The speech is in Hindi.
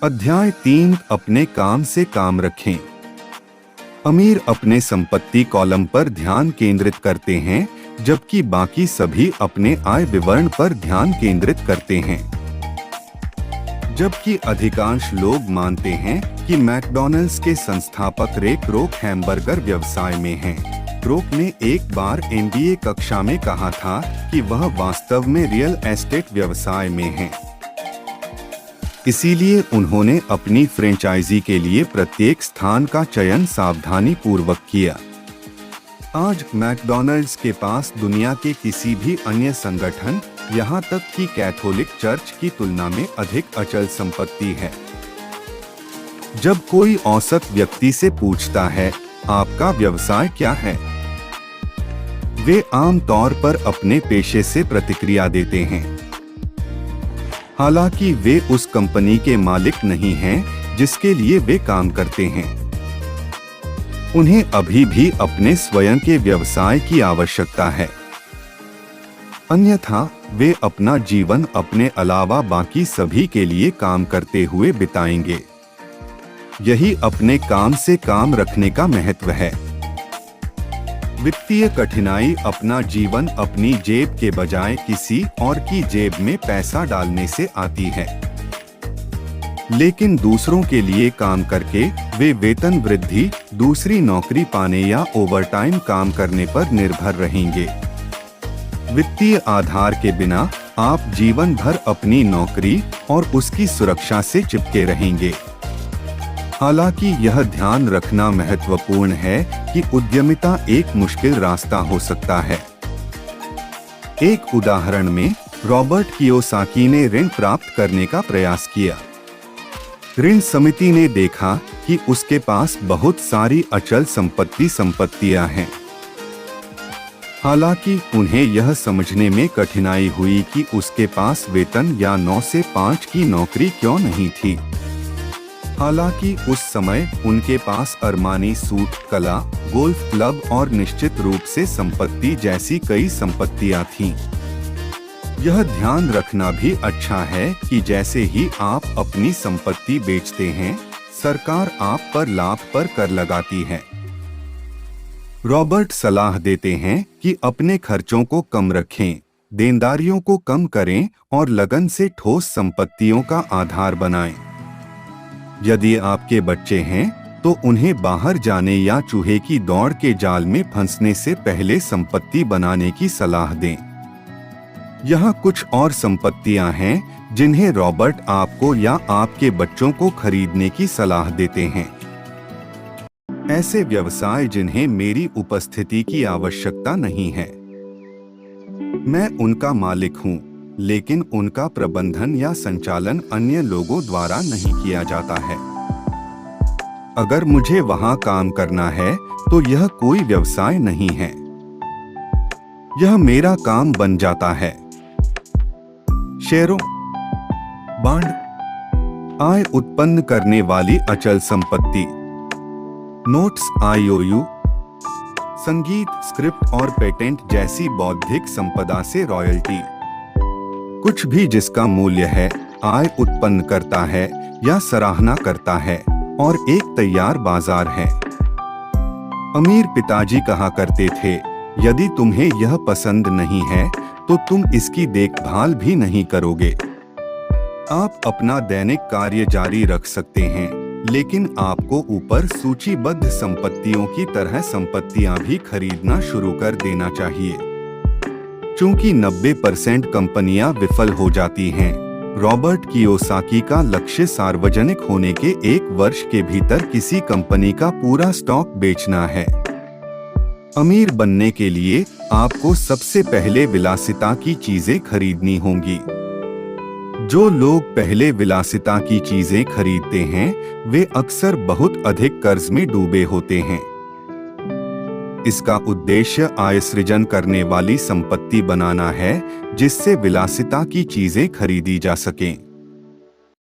अध्याय 3 अपने काम से काम रखें। अमीर अपने संपत्ति कॉलम पर ध्यान केंद्रित करते हैं, जबकि बाकी सभी अपने आय विवरण पर ध्यान केंद्रित करते हैं। जबकि अधिकांश लोग मानते हैं कि मैकडॉनल्ड्स के संस्थापक रे क्रोक हैमबर्गर व्यवसाय में हैं। क्रोक ने एक बार MBA कक्षा में कहा था कि वह वास्तव में रियल एस्टेट व्यवसाय में हैं। इसीलिए उन्होंने अपनी फ्रेंचाइजी के लिए प्रत्येक स्थान का चयन सावधानी पूर्वक किया। आज मैकडॉनल्ड्स के पास दुनिया के किसी भी अन्य संगठन, यहाँ तक कि कैथोलिक चर्च की तुलना में अधिक अचल संपत्ति है। जब कोई औसत व्यक्ति से पूछता है, आपका व्यवसाय क्या है, वे आम तौर पर अपने पेशे से प्रतिक्रिया देते हैं। हालांकि वे उस कंपनी के मालिक नहीं हैं जिसके लिए वे काम करते हैं। उन्हें अभी भी अपने स्वयं के व्यवसाय की आवश्यकता है, अन्यथा वे अपना जीवन अपने अलावा बाकी सभी के लिए काम करते हुए बिताएंगे। यही अपने काम से काम रखने का महत्व है। वित्तीय कठिनाई अपना जीवन अपनी जेब के बजाय किसी और की जेब में पैसा डालने से आती है, लेकिन दूसरों के लिए काम करके वे वेतन वृद्धि, दूसरी नौकरी पाने या ओवरटाइम काम करने पर निर्भर रहेंगे। वित्तीय आधार के बिना आप जीवन भर अपनी नौकरी और उसकी सुरक्षा से चिपके रहेंगे। हालांकि यह ध्यान रखना महत्वपूर्ण है कि उद्यमिता एक मुश्किल रास्ता हो सकता है। एक उदाहरण में रॉबर्ट कियोसाकी ने ऋण प्राप्त करने का प्रयास किया। ऋण समिति ने देखा कि उसके पास बहुत सारी अचल संपत्तियां हैं। हालांकि उन्हें यह समझने में कठिनाई हुई कि उसके पास वेतन या 9 से 5 की नौकरी क्यों नहीं थी। हालांकि उस समय उनके पास अरमानी सूट, कला, गोल्फ क्लब और निश्चित रूप से संपत्ति जैसी कई संपत्तियां थीं। यह ध्यान रखना भी अच्छा है कि जैसे ही आप अपनी संपत्ति बेचते हैं, सरकार आप पर लाभ पर कर लगाती है। रॉबर्ट सलाह देते हैं कि अपने खर्चों को कम रखें, देनदारियों को कम करें और लगन से ठोस संपत्तियों का आधार बनाएं। यदि आपके बच्चे हैं तो उन्हें बाहर जाने या चूहे की दौड़ के जाल में फंसने से पहले संपत्ति बनाने की सलाह दें। यहाँ कुछ और संपत्तियां हैं जिन्हें रॉबर्ट आपको या आपके बच्चों को खरीदने की सलाह देते हैं। ऐसे व्यवसाय जिन्हें मेरी उपस्थिति की आवश्यकता नहीं है। मैं उनका मालिक हूँ, लेकिन उनका प्रबंधन या संचालन अन्य लोगों द्वारा नहीं किया जाता है। अगर मुझे वहां काम करना है तो यह कोई व्यवसाय नहीं है, यह मेरा काम बन जाता है। शेयरों, बॉन्ड, आय उत्पन्न करने वाली अचल संपत्ति, नोट्स, IOU, संगीत, स्क्रिप्ट और पेटेंट जैसी बौद्धिक संपदा से रॉयल्टी। कुछ भी जिसका मूल्य है, आय उत्पन्न करता है या सराहना करता है और एक तैयार बाजार है। अमीर पिताजी कहा करते थे, यदि तुम्हें यह पसंद नहीं है तो तुम इसकी देखभाल भी नहीं करोगे। आप अपना दैनिक कार्य जारी रख सकते हैं, लेकिन आपको ऊपर सूचीबद्ध संपत्तियों की तरह संपत्तियां भी खरीदना शुरू कर देना चाहिए। चूंकि 90% कंपनियां विफल हो जाती हैं, रॉबर्ट कियोसाकी का लक्ष्य सार्वजनिक होने के 1 वर्ष के भीतर किसी कंपनी का पूरा स्टॉक बेचना है। अमीर बनने के लिए आपको सबसे पहले विलासिता की चीजें खरीदनी होंगी। जो लोग पहले विलासिता की चीजें खरीदते हैं, वे अक्सर बहुत अधिक कर्ज में डूबे होते हैं। इसका उद्देश्य आय सृजन करने वाली संपत्ति बनाना है, जिससे विलासिता की चीजें खरीदी जा सकें।